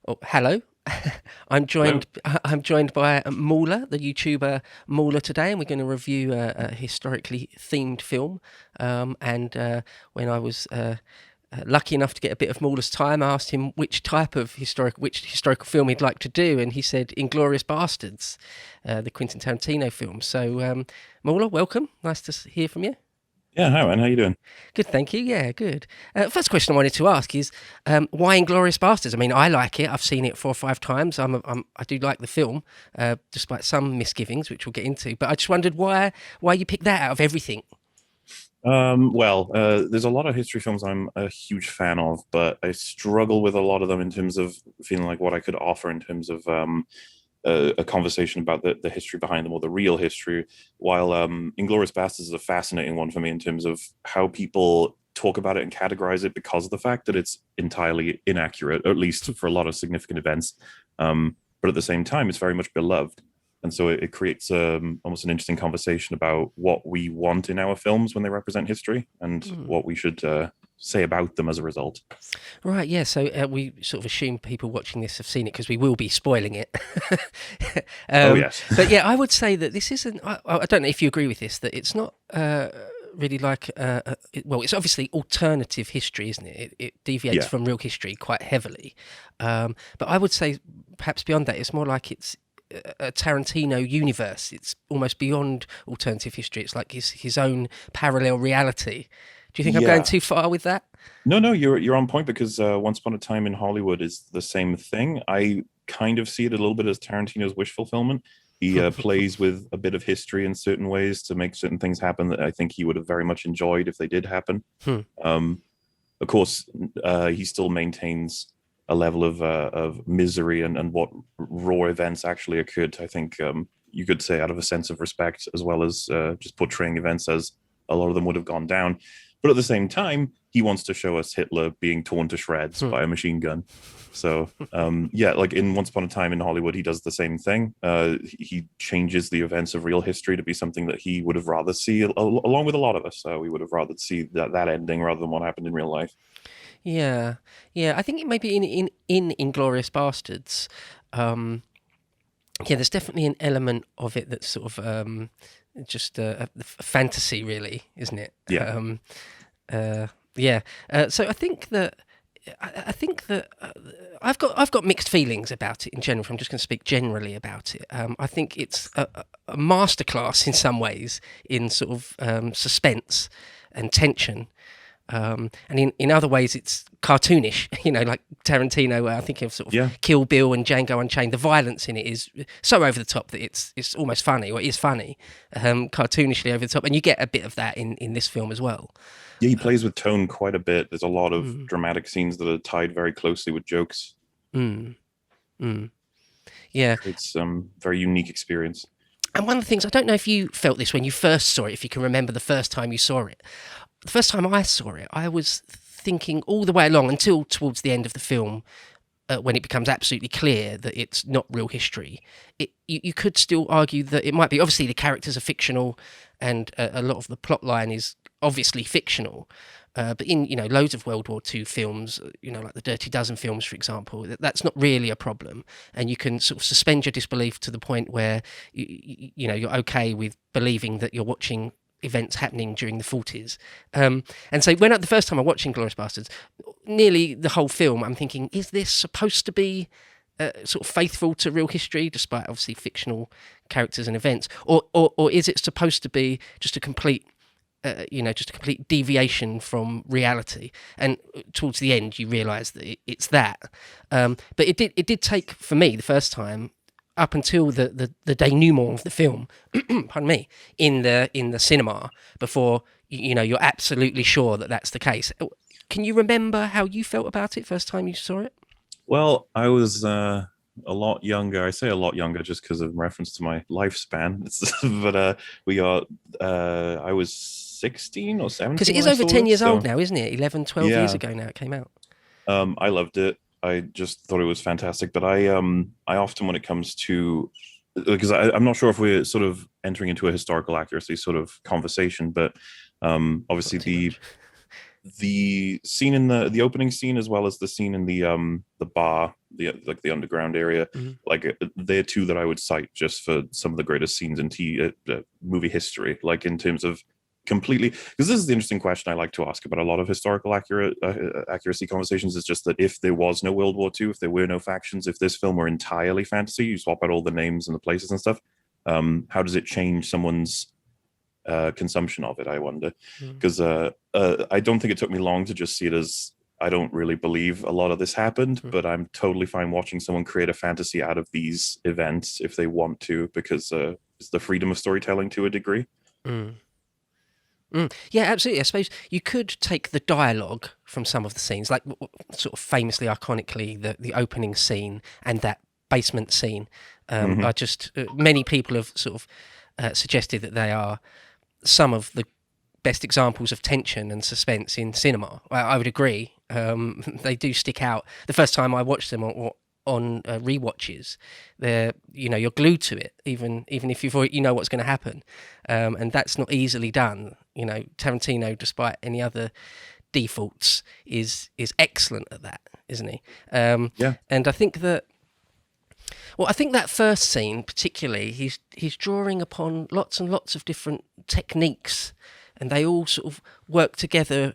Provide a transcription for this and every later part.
Oh, hello. I'm Hello. joined. I'm joined by MauLer, the YouTuber MauLer today, and we're going to review a historically themed film. And when I was lucky enough to get a bit of MauLer's time, I asked him which historical film he'd like to do, and he said *Inglorious Basterds*, the Quentin Tarantino film. So, MauLer, welcome. Nice to hear from you. Yeah, hi man, how you doing? Good, thank you. Yeah, good. First question I wanted to ask is why *Inglorious Basterds*? I mean, I like it. I've seen it 4 or 5 times. I do like the film, despite some misgivings, which we'll get into. But I just wondered why you picked that out of everything. There's a lot of history films I'm a huge fan of, but I struggle with a lot of them in terms of feeling like what I could offer in terms of a conversation about the history behind them or the real history. While Inglorious Basterds is a fascinating one for me in terms of how people talk about it and categorize it because of the fact that it's entirely inaccurate, or at least for a lot of significant events. But at the same time, it's very much beloved. And so it creates almost an interesting conversation about what we want in our films when they represent history and Hmm. what we should say about them as a result. Right, yeah. So we sort of assume people watching this have seen it because we will be spoiling it. Oh, um, yes. but yeah, I would say that this isn't. I don't know if you agree with this. That it's not. Really like well, it's obviously alternative history, isn't it? It deviates Yeah. from real history quite heavily, but I would say perhaps beyond that it's more like it's a Tarantino universe. It's almost beyond alternative history. It's like his own parallel reality. Do you think I'm going Yeah. too far with that? No, no, you're on point because Once Upon a Time in Hollywood is the same thing. I kind of see it a little bit as Tarantino's wish fulfillment. He plays with a bit of history in certain ways to make certain things happen that I think he would have very much enjoyed if they did happen. Hmm. Um, of course, he still maintains a level of misery and what raw events actually occurred. I think you could say out of a sense of respect, as well as just portraying events as a lot of them would have gone down. But at the same time, he wants to show us Hitler being torn to shreds Hmm. by a machine gun. So yeah, like in Once Upon a Time in Hollywood, he does the same thing. He changes the events of real history to be something that he would have rather see, along with a lot of us. We would have rather see that ending rather than what happened in real life. Yeah, yeah. I think it may be in *Inglorious Bastards*. Um, yeah, there's definitely an element of it that's sort of just a fantasy, really, isn't it? Yeah, Uh, yeah. So I think that I've got mixed feelings about it in general. I'm just going to speak generally about it. I think it's a masterclass in some ways in sort of suspense and tension. And in other ways, it's cartoonish, like Tarantino. I think of sort of yeah, Kill Bill and Django Unchained. The violence in it is so over the top that it's almost funny, or it is funny, cartoonishly over the top. And you get a bit of that in this film as well. yeah. He plays with tone quite a bit. There's a lot of Mm, dramatic scenes that are tied very closely with jokes. mm, mm. Yeah. Creates some very unique experience. And one of the things, I don't know if you felt this when you first saw it, if you can remember the first time you saw it. The first time I saw it, I was thinking all the way along until towards the end of the film, when it becomes absolutely clear that it's not real history. You could still argue that it might be. Obviously, the characters are fictional, and a lot of the plot line is obviously fictional. But in loads of World War II films, like the Dirty Dozen films, for example, that's not really a problem, and you can sort of suspend your disbelief to the point where you're okay with believing that you're watching events happening during the 40s. And so when the first time I watched *Inglorious Bastards*, nearly the whole film, I'm thinking, is this supposed to be sort of faithful to real history, despite obviously fictional characters and events, or is it supposed to be just a complete just a complete deviation from reality? And towards the end, you realise that it's that. But it did take for me the first time up until the denouement of the film, pardon me, in the cinema before you're absolutely sure that that's the case. Can you remember how you felt about it first time you saw it? Well, I was a lot younger. I say a lot younger just because of reference to my lifespan. But I was 16 or Because it 17 is when I over saw 10 it. years old So now, isn't it? 11, 12 years yeah, ago now it came out. I loved it. I just thought it was fantastic. But I often, when it comes to, because I'm not sure if we're sort of entering into a historical accuracy sort of conversation, but Not obviously too much. the scene in the opening scene as well as the scene in the bar the underground area. Mhm. Like they're two that I would cite just for some of the greatest scenes in movie history. Like in terms of completely, because this is the interesting question I like to ask about a lot of historical accuracy conversations, is just that if there was no World War II, if there were no factions, if this film were entirely fantasy, you swap out all the names and the places and stuff, how does it change someone's consumption of it? I wonder, because I don't think it took me long to just see it as, I don't really believe a lot of this happened, but I'm totally fine watching someone create a fantasy out of these events if they want to, because it's the freedom of storytelling to a degree. Mm. Yeah, absolutely. I suppose you could take the dialogue from some of the scenes, like sort of famously, iconically, the opening scene and that basement scene. I just many people have sort of suggested that they are some of the best examples of tension and suspense in cinema. I would agree. They do stick out. The first time I watched them on rewatches, you're glued to it, even if you know what's going to happen, and that's not easily done. Tarantino, despite any other defaults, is excellent at that, isn't he? Yeah. And I think that. Well, I think that first scene, particularly, he's drawing upon lots and lots of different techniques, and they all sort of work together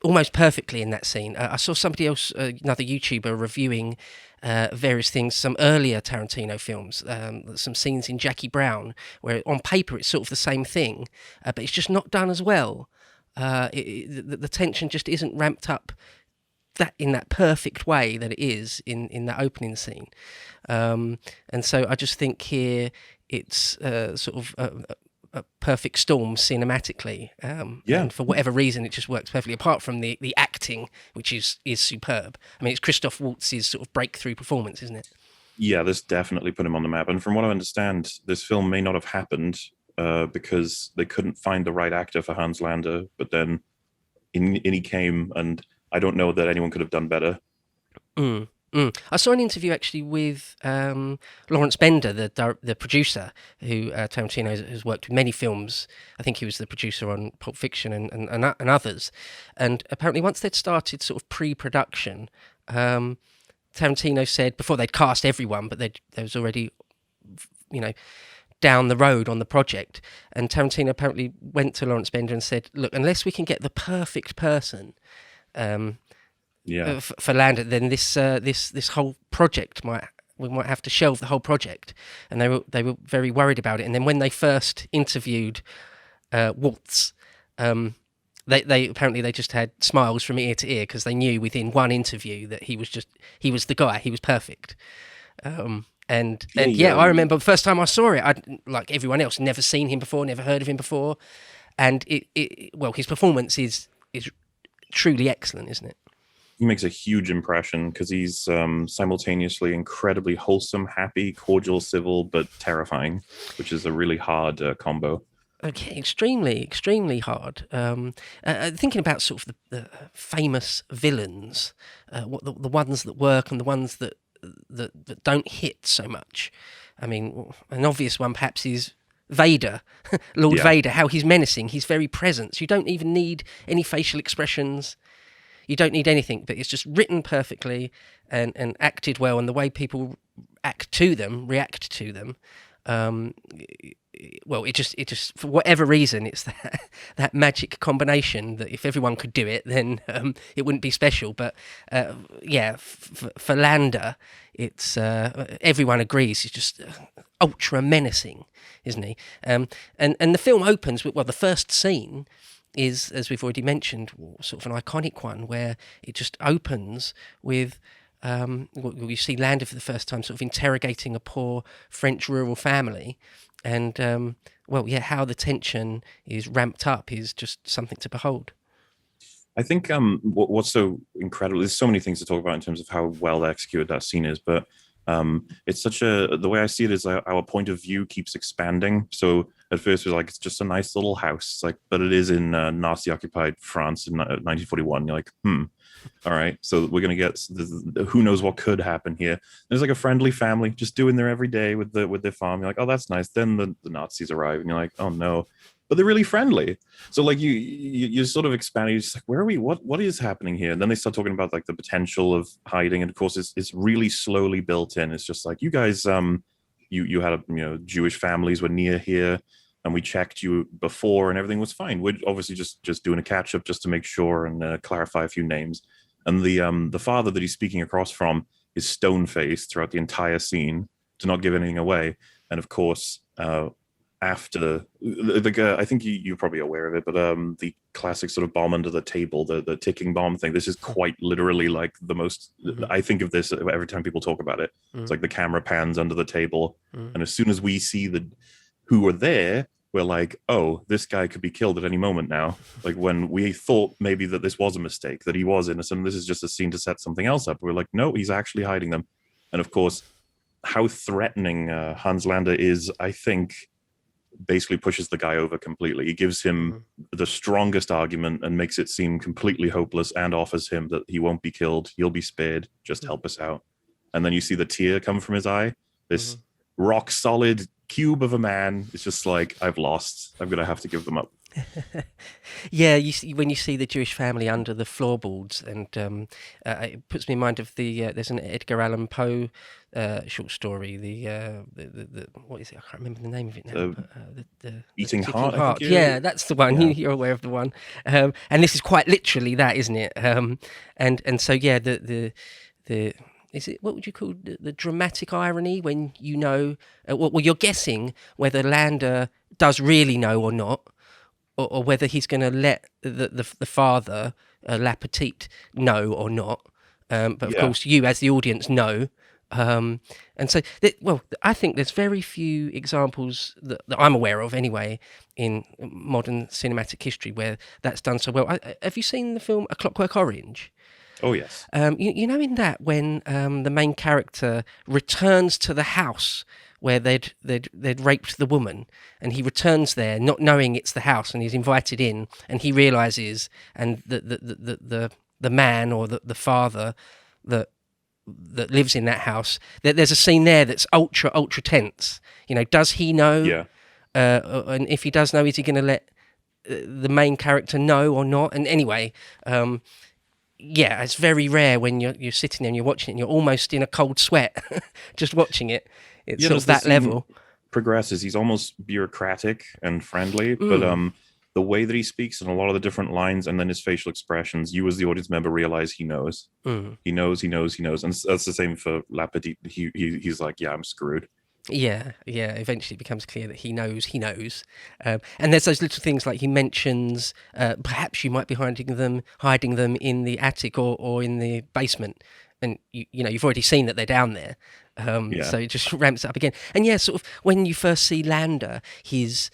almost perfectly in that scene. I saw somebody else, another YouTuber, reviewing various things, some earlier Tarantino films, some scenes in Jackie Brown, where on paper it's sort of the same thing, but it's just not done as well. The tension just isn't ramped up in that perfect way that it is in that opening scene. And so I just think here it's sort of a perfect storm cinematically. And for whatever reason, it just works perfectly, apart from the acting, which is superb. I mean, it's Christoph Waltz's sort of breakthrough performance, isn't it? Yeah, this definitely put him on the map. And from what I understand, this film may not have happened because they couldn't find the right actor for Hans Landa, but then in he came, and I don't know that anyone could have done better. I saw an interview actually with Lawrence Bender, the producer, who Tarantino has worked with many films. I think he was the producer on Pulp Fiction and others. And apparently once they'd started sort of pre-production, Tarantino said, before they'd cast everyone, but there was already, down the road on the project. And Tarantino apparently went to Lawrence Bender and said, look, unless we can get the perfect person for Landa, then this whole project we might have to shelve the whole project. And they were very worried about it. And then when they first interviewed Waltz, they apparently just had smiles from ear to ear, because they knew within one interview that he was the guy, he was perfect. I remember the first time I saw it, I'd, like everyone else, never seen him before, never heard of him before, and his performance is truly excellent, isn't it? He makes a huge impression because he's simultaneously incredibly wholesome, happy, cordial, civil, but terrifying, which is a really hard combo. Okay, extremely hard. Thinking about sort of the famous villains, the ones that work and the ones that don't hit so much. I mean, an obvious one perhaps is Vader, Lord Vader, how he's menacing. He's very present. So you don't even need any facial expressions. You don't need anything, but it's just written perfectly and acted well, and the way people react to them. It just for whatever reason, it's that magic combination that if everyone could do it, then it wouldn't be special. But for Landa, it's everyone agrees he's just ultra menacing, isn't he? And the film opens with, the first scene is, as we've already mentioned, sort of an iconic one where it just opens with you see Landa for the first time sort of interrogating a poor French rural family, and how the tension is ramped up is just something to behold. I think what's so incredible, there's so many things to talk about in terms of how well executed that scene is, but it's the way I see it is our point of view keeps expanding. So at first we're like, it's just a nice little house. It's like, but it is in Nazi occupied France in 1941. You're like, all right. So we're going to get who knows what could happen here. There's like a friendly family just doing their everyday with their farm. You're like, oh, that's nice. Then the Nazis arrive and you're like, oh no. but they're really friendly. So like you sort of expand. You're just like, where are we? What is happening here? And then they start talking about like the potential of hiding, and of course it's really slowly built in. It's just like, you guys, you had Jewish families were near here, and we checked you before, and everything was fine. We're obviously just doing a catch up just to make sure and clarify a few names. And the father that he's speaking across from is stone faced throughout the entire scene to not give anything away. And of course, after the I think you're probably aware of it, but the classic sort of bomb under the table, the ticking bomb thing. This is quite literally like the most. I think of this every time people talk about it. It's like the camera pans under the table, and as soon as we see who are there, we're like, oh, this guy could be killed at any moment now. Like when we thought maybe that this was a mistake, that he was innocent, and this is just a scene to set something else up. We're like, no, he's actually hiding them. And of course, how threatening Hans Landa is, I think, basically pushes the guy over completely. He gives him the strongest argument and makes it seem completely hopeless, and offers him that he won't be killed, he'll be spared, just help us out. And then you see the tear come from his eye. This rock solid cube of a man is just like, I've lost, I'm gonna have to give them up. Yeah, when you see the Jewish family under the floorboards, and it puts me in mind of there's an Edgar Allan Poe short story, the what is it? I can't remember the name of it now. The Eating Ticking Heart. Heart. Yeah, that's the one. Yeah. You're aware of the one. And this is quite literally that, isn't it? And so yeah, the is it, what would you call the dramatic irony when you know? Well, you're guessing whether Landa does really know or not. Or whether he's going to let the father, La Petite, know or not. But of course, you as the audience know. And so, I think there's very few examples that I'm aware of anyway in modern cinematic history where that's done so well. Have you seen the film A Clockwork Orange? Oh, yes. You know, in that, when the main character returns to the house where they'd raped the woman, and he returns there not knowing it's the house, and he's invited in, and he realizes, and the man or the father that lives in that house, there's a scene there that's ultra tense. You know, does he know? Yeah. And if he does know, is he going to let the main character know or not? And anyway, yeah, it's very rare when you're sitting there and you're watching it and you're almost in a cold sweat just watching it. It's sort of that level. Progresses. He's almost bureaucratic and friendly, but the way that he speaks and a lot of the different lines, and then his facial expressions, you as the audience member realize he knows. He knows. And that's the same for La Petite. He's like, yeah, I'm screwed. Yeah. Eventually it becomes clear that he knows. And there's those little things like he mentions, perhaps you might be hiding them in the attic or in the basement. And you've already seen that they're down there. So it just ramps it up again. And yeah, sort of when you first see Landa, he's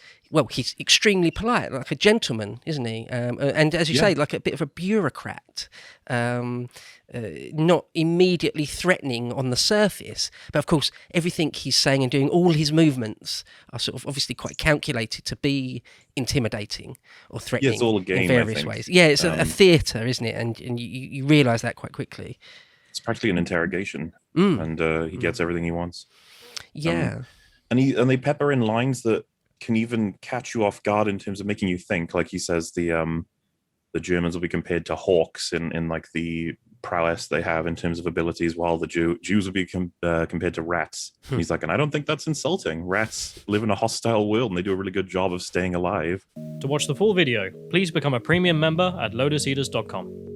extremely polite, like a gentleman, isn't he? And as you say, like a bit of a bureaucrat. Not immediately threatening on the surface, but of course everything he's saying and doing, all his movements are sort of obviously quite calculated to be intimidating or threatening. Yeah, it's all a game, in various ways. Yeah, it's a theatre, isn't it? And you realise that quite quickly. It's practically an interrogation, and he gets everything he wants. Yeah, and they pepper in lines that can even catch you off guard in terms of making you think. Like he says, the Germans will be compared to hawks in like the prowess they have in terms of abilities, while the Jews will be compared to rats. He's like, and I don't think that's insulting. Rats live in a hostile world, and they do a really good job of staying alive. To watch the full video, please become a premium member at lotuseaters.com.